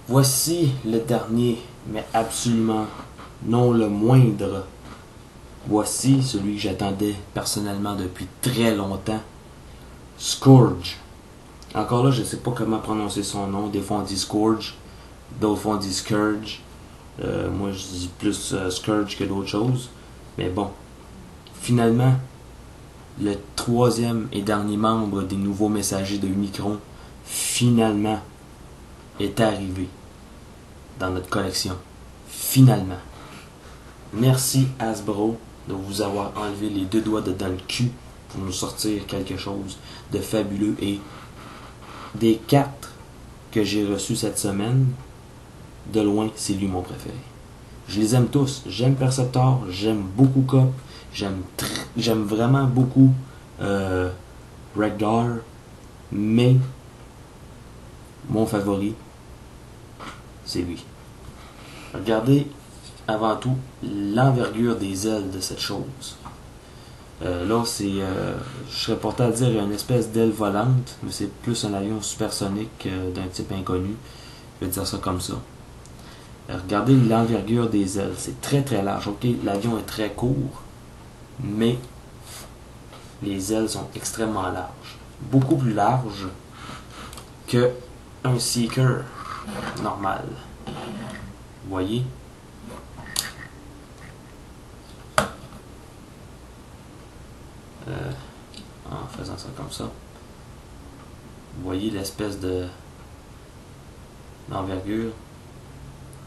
Voici le dernier, mais absolument non le moindre. Voici celui que j'attendais personnellement depuis très longtemps. Scourge. Encore là, je ne sais pas comment prononcer son nom. Des fois on dit Scourge, d'autres fois on dit Scourge. Moi je dis plus Scourge que d'autres choses. Mais bon, finalement, le troisième et dernier membre des nouveaux messagers de Unicron, finalement, est arrivé dans notre collection. Finalement. Merci Hasbro de vous avoir enlevé les deux doigts dans le cul pour nous sortir quelque chose de fabuleux. Et des 4 que j'ai reçus cette semaine, de loin, c'est lui mon préféré. Je les aime tous. J'aime Perceptor, j'aime beaucoup Cop, j'aime vraiment beaucoup Regdar, mais mon favori, c'est lui. Regardez avant tout l'envergure des ailes de cette chose. Là, je serais porté à dire une espèce d'aile volante, mais c'est plus un avion supersonique d'un type inconnu. Je vais dire ça comme ça. Regardez l'envergure des ailes, c'est très très large. Ok, l'avion est très court, mais les ailes sont extrêmement larges. Beaucoup plus larges que un Seeker normal. Vous voyez? En faisant ça comme ça. Vous voyez l'espèce d'envergure.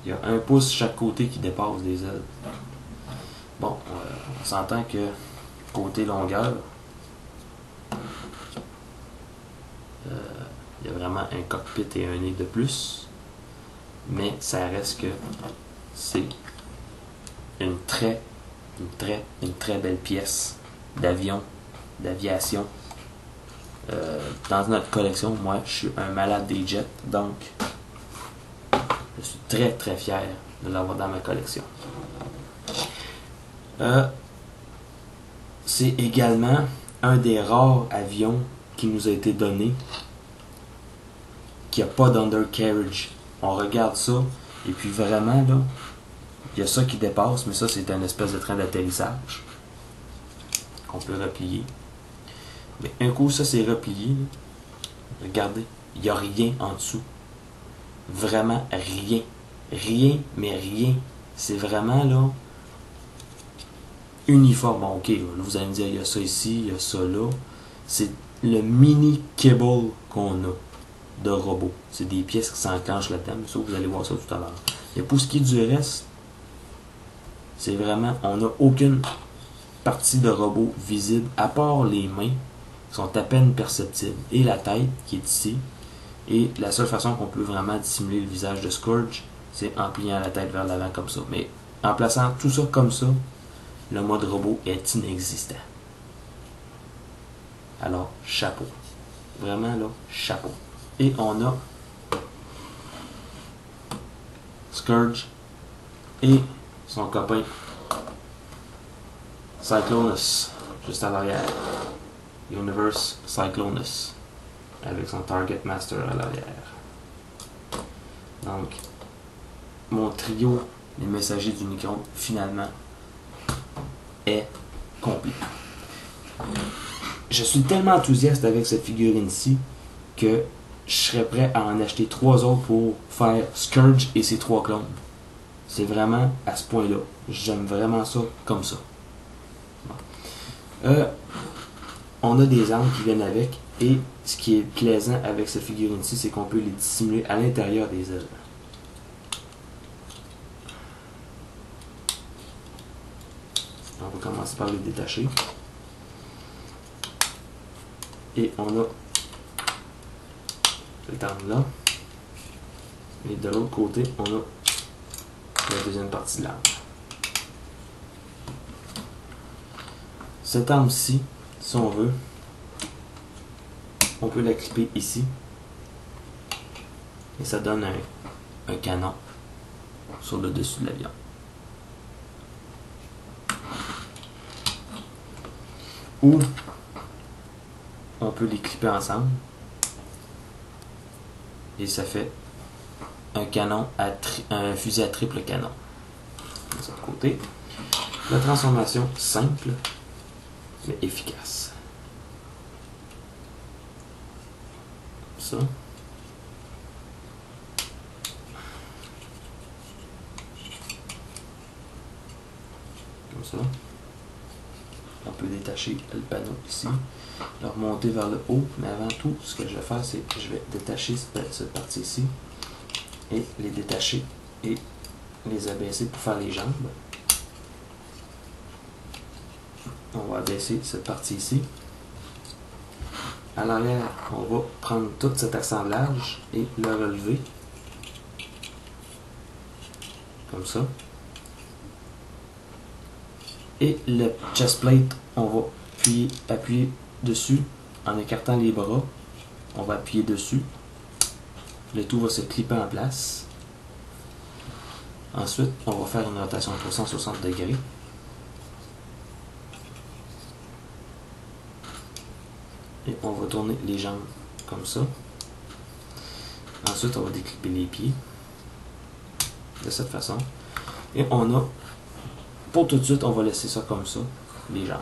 Il y a 1 pouce chaque côté qui dépasse des ailes. Bon, on s'entend que côté longueur, il y a vraiment un cockpit et un nez de plus. Mais ça reste que c'est une très belle pièce d'avion, d'aviation. Dans notre collection, moi, je suis un malade des jets, donc je suis très très fier de l'avoir dans ma collection. C'est également un des rares avions qui nous a été donné qui n'a pas d'undercarriage. On regarde ça, et puis vraiment, là, il y a ça qui dépasse, mais ça, c'est un espèce de train d'atterrissage qu'on peut replier. Mais un coup, ça, c'est replié. Là. Regardez, il n'y a rien en dessous. Vraiment rien. Rien, mais rien. C'est vraiment, là, uniforme. Bon, ok, là, vous allez me dire, il y a ça ici, il y a ça là. C'est le mini cable qu'on a de robot. C'est des pièces qui s'enclenchent là-dedans. Mais ça, vous allez voir ça tout à l'heure. Et pour ce qui est du reste, c'est vraiment, on n'a aucune partie de robot visible, à part les mains, qui sont à peine perceptibles, et la tête, qui est ici. Et la seule façon qu'on peut vraiment dissimuler le visage de Scourge, c'est en pliant la tête vers l'avant comme ça. Mais en plaçant tout ça comme ça, le mode robot est inexistant. Alors, chapeau. Vraiment, là, chapeau. Et on a Scourge et son copain Cyclonus, juste à l'arrière. Universe Cyclonus, avec son Target Master à l'arrière. Donc, mon trio des messagers d'Unicron, finalement, est complet. Je suis tellement enthousiaste avec cette figurine-ci que je serais prêt à en acheter 3 autres pour faire Scourge et ses 3 clones. C'est vraiment à ce point-là. J'aime vraiment ça comme ça. On a des armes qui viennent avec, et ce qui est plaisant avec cette figurine-ci, c'est qu'on peut les dissimuler à l'intérieur des ailes. On va commencer par les détacher. Et on a cette arme-là. Et de l'autre côté, on a la deuxième partie de l'arme. Cette arme-ci, si on veut, on peut la clipper ici. Et ça donne un canon sur le dessus de l'avion. Ou on peut les clipper ensemble. Et ça fait un fusil à triple canon. De l'autre côté, la transformation simple mais efficace. Ça. Comme ça. On peut détacher le panneau ici, le remonter vers le haut, mais avant tout, ce que je vais faire, c'est que je vais détacher cette partie ici et les détacher et les abaisser pour faire les jambes. On va abaisser cette partie ici. À l'arrière, on va prendre tout cet assemblage et le relever comme ça. Et le chest plate, on va appuyer dessus en écartant les bras. On va appuyer dessus. Le tout va se clipper en place. Ensuite, on va faire une rotation de 360 degrés. Et on va tourner les jambes comme ça. Ensuite, on va déclipper les pieds de cette façon. Et on a, pour tout de suite, on va laisser ça comme ça, les jambes.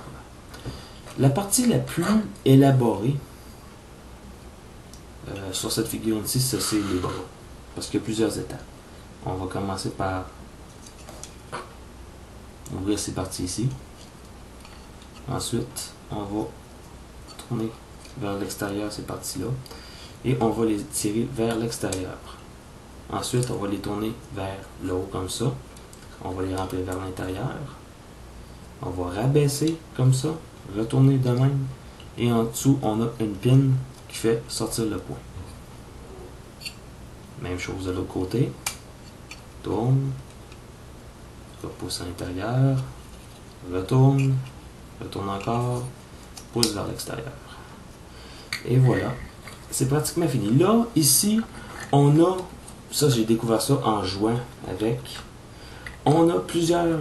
La partie la plus élaborée sur cette figurine-ci, c'est les bras. Parce qu'il y a plusieurs étapes. On va commencer par ouvrir ces parties ici. Ensuite, on va tourner vers l'extérieur ces parties-là. Et on va les tirer vers l'extérieur. Ensuite, on va les tourner vers le haut comme ça. On va les remplir vers l'intérieur. On va rabaisser comme ça. Retourner de même. Et en dessous, on a une pin qui fait sortir le point. Même chose de l'autre côté. Tourne. Repousse à l'intérieur. Retourne. Retourne encore. Pousse vers l'extérieur. Et voilà. C'est pratiquement fini. Là, ici, on a... Ça, j'ai découvert ça en jouant avec. On a plusieurs...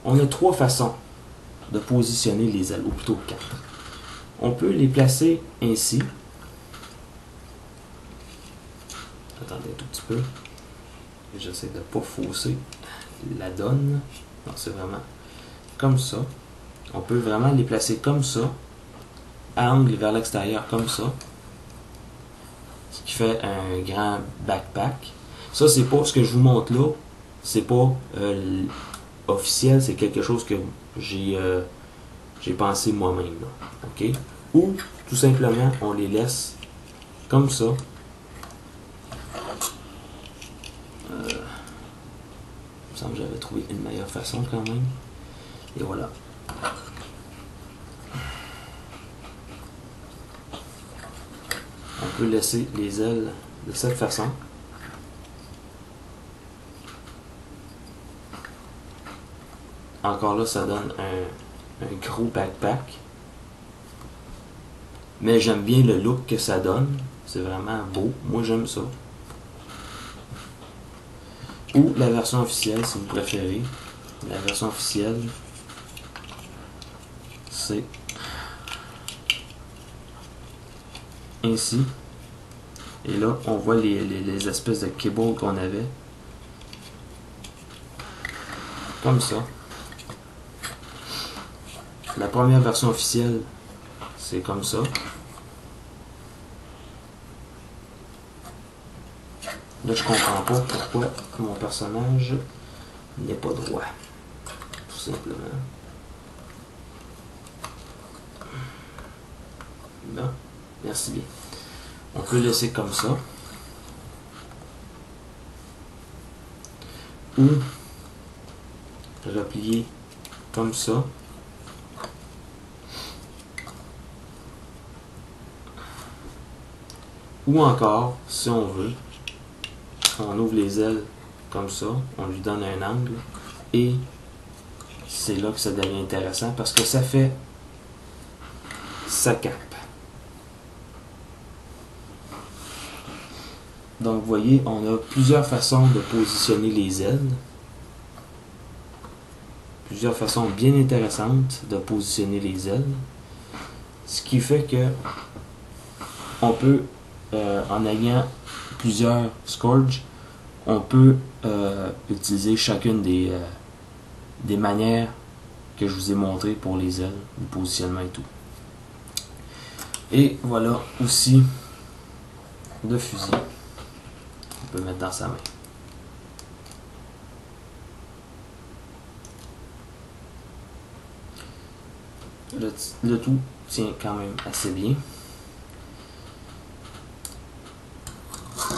On a 3 façons de positionner les ailes, ou plutôt 4. On peut les placer ainsi. Attendez un tout petit peu. J'essaie de ne pas fausser la donne. Non, c'est vraiment comme ça. On peut vraiment les placer comme ça, à angle vers l'extérieur comme ça. Ce qui fait un grand backpack. Ça, c'est pas ce que je vous montre là. C'est pas officiel, c'est quelque chose que j'ai pensé moi-même. OK? Ou, tout simplement, on les laisse comme ça. Il me semble que j'avais trouvé une meilleure façon quand même. Et voilà. On peut laisser les ailes de cette façon. Encore là, ça donne un gros backpack. Mais j'aime bien le look que ça donne. C'est vraiment beau. Moi, j'aime ça. Ou la version officielle, si vous préférez. La version officielle, c'est ainsi. Et là, on voit les espèces de cables qu'on avait. Comme ça. La première version officielle, c'est comme ça. Là, je comprends pas pourquoi mon personnage n'est pas droit. Tout simplement. Bon, merci bien. On peut laisser comme ça. Ou replier comme ça. Ou encore, si on veut, on ouvre les ailes comme ça, on lui donne un angle et c'est là que ça devient intéressant parce que ça fait sa cape. Donc vous voyez, on a plusieurs façons de positionner les ailes. Plusieurs façons bien intéressantes de positionner les ailes. Ce qui fait que on peut, en ayant plusieurs Scourge, on peut utiliser chacune des manières que je vous ai montrées pour les ailes, le positionnement et tout. Et voilà aussi le fusil qu'on peut mettre dans sa main. Le tout tient quand même assez bien.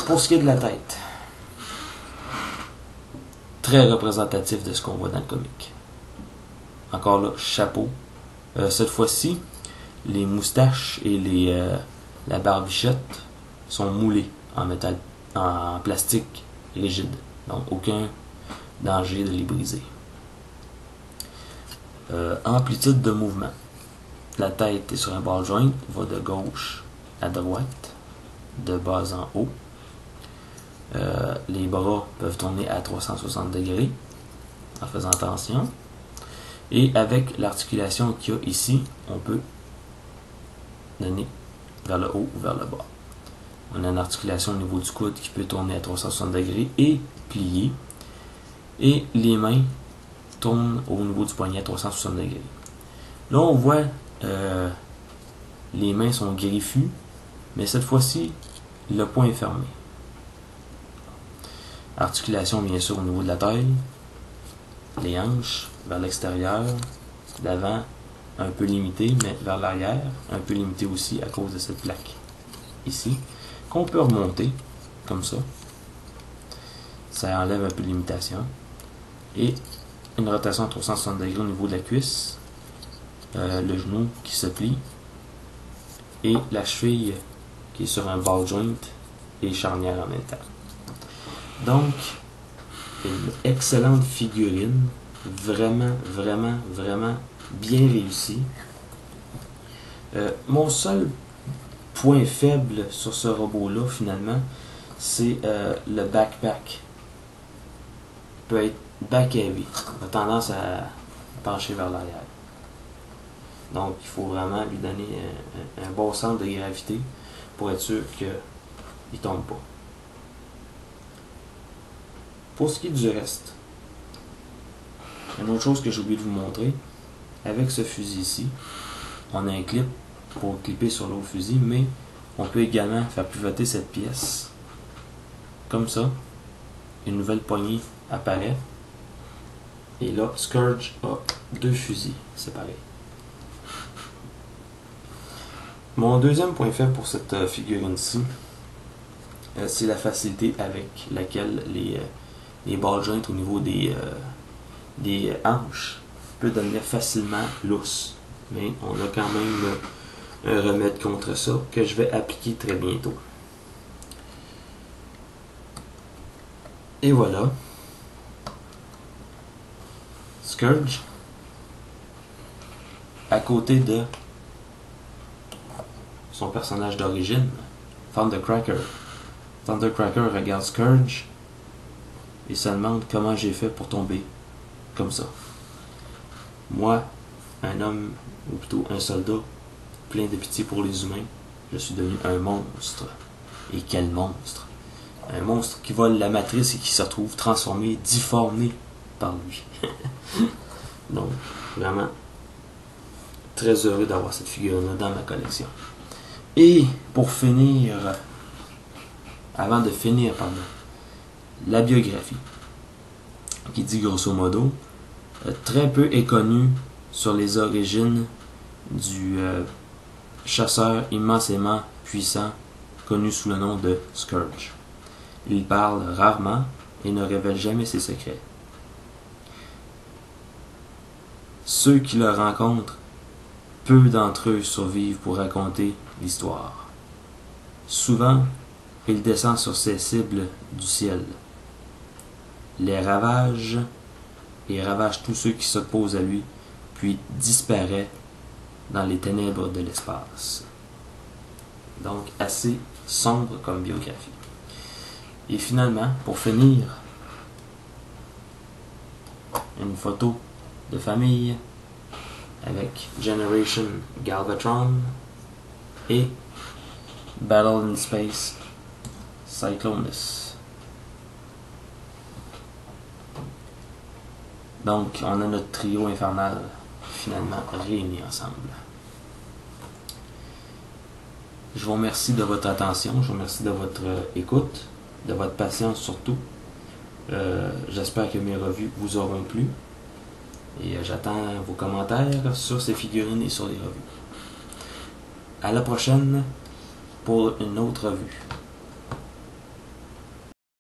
Pour ce qui est de la tête, très représentatif de ce qu'on voit dans le comic. Encore là, chapeau. Cette fois-ci, les moustaches et la barbichette sont moulées en métal, en plastique rigide. Donc aucun danger de les briser. Amplitude de mouvement. La tête est sur un ball joint, va de gauche à droite, de bas en haut. Les bras peuvent tourner à 360 degrés en faisant attention. Et avec l'articulation qu'il y a ici, on peut donner vers le haut ou vers le bas. On a une articulation au niveau du coude qui peut tourner à 360 degrés et plier. Et les mains tournent au niveau du poignet à 360 degrés. Là, on voit les mains sont griffues, mais cette fois-ci, le poing est fermé. Articulation, bien sûr, au niveau de la taille, les hanches vers l'extérieur, l'avant un peu limité, mais vers l'arrière, un peu limité aussi à cause de cette plaque ici, qu'on peut remonter comme ça. Ça enlève un peu de limitation. Et une rotation à 360 degrés au niveau de la cuisse, le genou qui se plie, et la cheville qui est sur un ball joint et charnière en même temps. Donc, une excellente figurine, vraiment, vraiment, vraiment bien réussie. Mon seul point faible sur ce robot-là, finalement, c'est le backpack. Il peut être back heavy, il a tendance à pencher vers l'arrière. Donc, il faut vraiment lui donner un bon centre de gravité pour être sûr qu'il ne tombe pas. Pour ce qui est du reste, une autre chose que j'ai oublié de vous montrer, avec ce fusil ici, on a un clip pour clipper sur l'autre fusil, mais on peut également faire pivoter cette pièce comme ça. Une nouvelle poignée apparaît. Et là, Scourge a deux fusils séparés. Mon deuxième point faible pour cette figurine-ci, c'est la facilité avec laquelle les ball joints au niveau des hanches peut devenir facilement lousse. Mais on a quand même un remède contre ça que je vais appliquer très bientôt. Et voilà. Scourge. À côté de son personnage d'origine, Thundercracker. Thundercracker regarde Scourge et se demande comment j'ai fait pour tomber comme ça. Moi, un homme, ou plutôt un soldat, plein de pitié pour les humains, je suis devenu un monstre. Et quel monstre! Un monstre qui vole la matrice et qui se retrouve transformé, difformé par lui. Donc, vraiment, très heureux d'avoir cette figure-là dans ma collection. Et pour finir, avant de finir, la biographie, qui dit grosso modo, très peu est connu sur les origines du chasseur immensément puissant connu sous le nom de Scourge. Il parle rarement et ne révèle jamais ses secrets. Ceux qui le rencontrent, peu d'entre eux survivent pour raconter l'histoire. Souvent, il descend sur ses cibles du ciel, les ravage et ravage tous ceux qui s'opposent à lui, puis disparaît dans les ténèbres de l'espace. Donc assez sombre comme biographie. Et finalement, pour finir, une photo de famille avec Generation Galvatron et Battle in Space Cyclonus. Donc, on a notre trio infernal finalement réunis ensemble. Je vous remercie de votre attention, je vous remercie de votre écoute, de votre patience surtout. J'espère que mes revues vous auront plu. Et j'attends vos commentaires sur ces figurines et sur les revues. À la prochaine pour une autre revue.